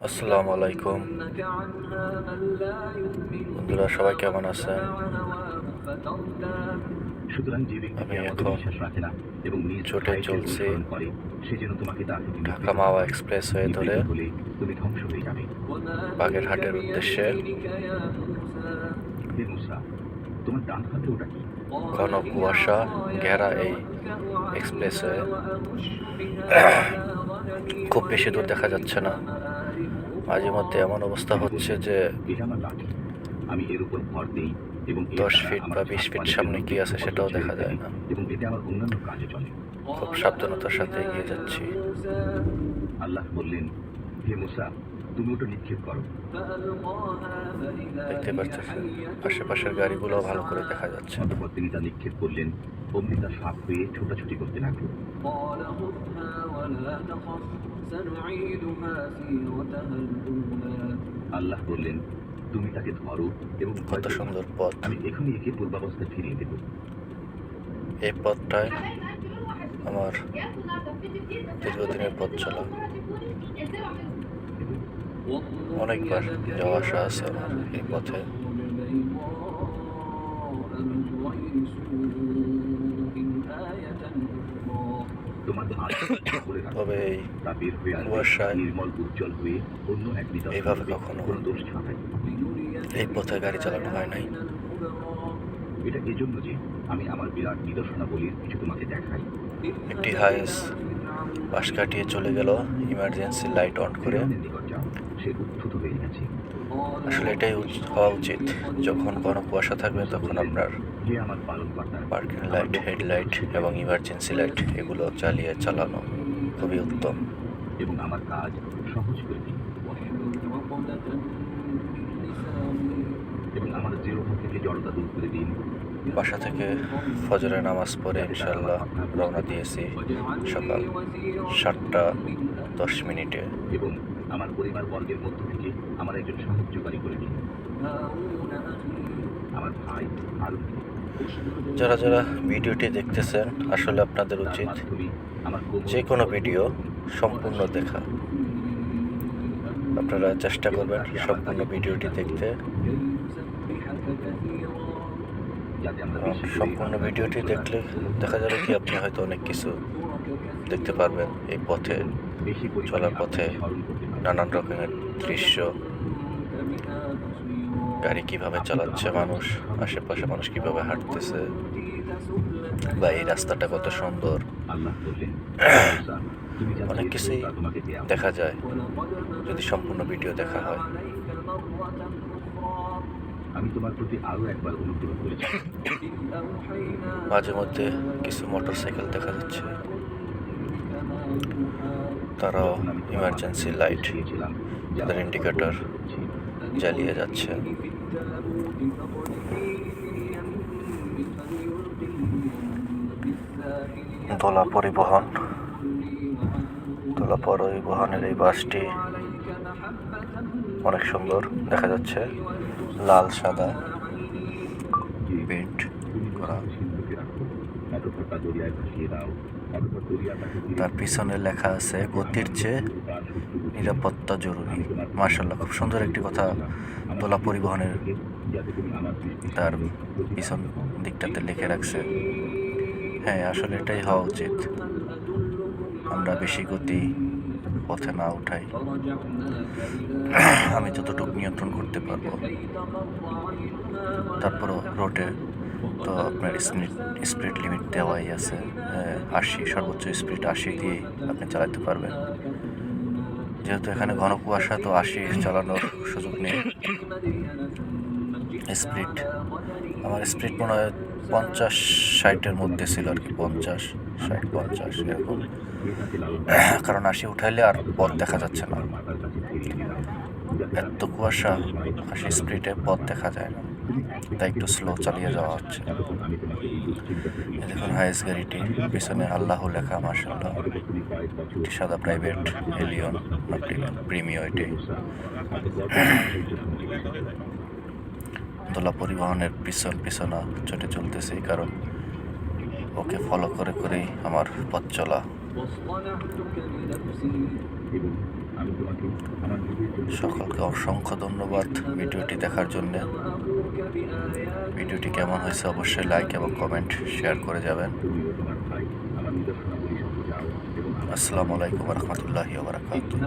আসসালামু আলাইকুম বন্ধুরা, সবাই কেমন আছেন? সুতরাং যে ব্যক্তি আমি কিয়ামতে এখন বিশ্বাস রাখে না এবং নিজ চটে ভাইকে চলছি অনুসরণ করে, সে যেন তোমাকে তার প্রতি ঢাকা নিবৃত মাওয়া করে। এক্সপ্রেস হয়ে ধরে নিবৃত হলে তুমি ধ্বংস হয়ে যাবে। বাগেরহাটের উদ্দেশ্যে। হে মুসা, তোমার ডান হাতে ওটা কি? ঘন কুয়াশা ঘেরা এই এক্সপ্রেসওয়ে খুব বেশি দূর দেখা যাচ্ছে না। মাঝে মধ্যে এমন অবস্থা হচ্ছে যে এটা আমার লাঠি। আমি এর উপর ভর দেই এবং এর 10 দ্বারা ফিট আমার বা 20 ফিট চারপাশের সামনে কি নদী আছে পর্বত সেটাও ছেড়ে দেখা যায় ফেলি না। এবং এতে আমার অন্যান্য কাজে চলে। খুব সাবধানতার সাথে এগিয়ে যাচ্ছি। আল্লাহ বললেন, হে মুসা, তুমি ওটা নিক্ষেপ করো। দেখতে পাচ্ছেন আশেপাশের গাড়িগুলো ভালো করে দেখা যাচ্ছে না। অতঃপর তিনি তা নিক্ষেপ করলেন, অমনি তা সাপ হয়ে ছোটাছুটি করতে লাগলো। আল্লাহ বললেন, তুমি তাকে ধরো এবং ভয় কত পেও না। সুন্দর পথ! আমি এখনই একে পূর্বাবস্থায় ফিরিয়ে দেব। এই পথটায় আমার দীর্ঘদিনের পথ চলা, অনেকবার যাওয়া আসা আছে আমার এই পথে। তোমার ভাই করে রাখো। তবে এই তা বের হয়ে আসবে কুয়াশায় নির্মল উজ্জ্বল হয়ে অন্য এক নিদর্শন এইভাবে রূপে, কখনো কোনো দোষ ছাড়াই। এই পথে গাড়ি চালানো হয় নাই। এটা এজন্য যে আমি আমার বিরাট নিদর্শনাবলীর কিছু তোমাকে দেখাই। একটি হাইস পাশ কাটিয়ে চলে গেল ইমার্জেন্সি লাইট অন করে। ফিরআউনের নিকট যাও, সে উদ্ধত হয়ে গেছে। আসলে এটাই হওয়া উচিত। যখন ঘন কুয়াশা থাকবে তখন আপনার হে আমার পালনকর্তা, পার্কিং লাইট, হেডলাইট এবং ইমার্জেন্সি লাইট এগুলো চালানো খুবই উত্তম। এবং আমার কাজ সহজ করে দিন এবং আমার দৃঢ়তা থেকে জড়তা দূর করে দিন। বাসা থেকে ফজরের নামাজ পড়ে ইনশাল্লাহ রওনা দিয়েছি সকাল 7:10 এবং আমার পরিবার বর্গের মধ্য থেকে আমার একজন সাহায্যকারী করে দিন, আমার ভাই হারুন। যারা যারা ভিডিওটি দেখতেছেন, আসলে আপনাদের তার উচিত মাধ্যমে আমার কোমর যে কোনো ভিডিও সম্পূর্ণ দেখা। আপনারা চেষ্টা করবেন সম্পূর্ণ ভিডিওটি দেখতে। যাতে আমরা এবং বেশি করে সম্পূর্ণ ভিডিওটি দেখলে দেখা যাবে কি আপনি হয়তো অনেক কিছু দেখতে পারবেন। এই পথে বেশি পরিমাণে চলার পথে আপনাকে স্মরণ করতে পারবো। নানান রকমের দৃশ্য, গাড়ি কিভাবে চালাচ্ছে মানুষ, আশেপাশে মানুষ কিভাবে হাঁটতেছে, বা এই রাস্তাটা কত সুন্দর, আল্লাহ বললেন, মুসা, তুমি যা অনেক চেয়েছো কিছুই তা তোমাকে দেয়া হবে। দেখা যায় যদি সম্পূর্ণ ভিডিও দেখা হয়। আমি তোমার প্রতি আরো একবার অনুগ্রহ করেছি। মাঝে মধ্যে কিছু মোটরসাইকেল দেখা যাচ্ছে, তারাও যখন আমি তোমার ইমার্জেন্সি মাথায় লাইট, দিয়েছিলাম যে তাদের আমি ইন্ডিকেটর তোমাকে করছি। জ্বালিয়ে যাচ্ছে। দোলা পরিবহনের এই বাসটি অনেক সুন্দর দেখা যাচ্ছে, লাল সাদা পেন্ট করা। সিন্ধুকে রাখো, অতঃপর তা দরিয়ায় ভাসিয়ে দাও। অতঃপর দরিয়া তাকে ধীরে তার ধীরে পিছনে লেখা আছে, গতির চেয়ে নিরাপত্তা জরুরি। মার্শাল্লাহ, খুব সুন্দর একটি কথা দোলা পরিবহনের যাতে তুমি আমার দৃষ্টির তার সামনে পিছন দিকটাতে লিখে রাখছে। হ্যাঁ, আসলে এটাই হওয়া উচিত। আমরা বেশি গতি পথে না উঠাই, আমি যতটুকু নিয়ন্ত্রণ করতে পারবো। তারপরও রোডে তো আপনার স্পিড লিমিট দেওয়াই আছে, 80, সর্বোচ্চ স্পিড 80 দিয়ে আপনি চালাতে পারবেন। যেহেতু এখানে ঘন কুয়াশা, তো 80 চালানোর সুযোগ নেই। আমার স্পিড মনে হয় 50-60-এর মধ্যে ছিল আর কি, 50-60-50 এরকম। কারণ 80 উঠাইলে আর পথ দেখা যাচ্ছে না, এত কুয়াশা, 80 স্পিডে পথ দেখা যায় না, তাই একটু স্লো চালিয়ে যাওয়া হচ্ছে। দেখুন হাইস গাড়িটি, পিছনে আল্লাহ লেখা, মাশাআল্লাহ। একটি সাদা প্রাইভেট এলিয়ন প্রিমিও এটি। দোলা পরিবহনের পিছনা ছুটে চলতেছি, কারণ ওকে ফলো করে করেই আমার পথ চলা। সকলকে অসংখ্য ধন্যবাদ ভিডিওটি দেখার জন্য। ভিডিওটি কেমন হয়েছে অবশ্যই লাইক এবং কমেন্ট শেয়ার করে যাবেন। তুমিও তোমার ভাই আমার নিদর্শনাবলী সম্পর্কে এবং আসসালামু আলাইকুম রহমতুল্লাহি ওয়া বারাকাতুহু।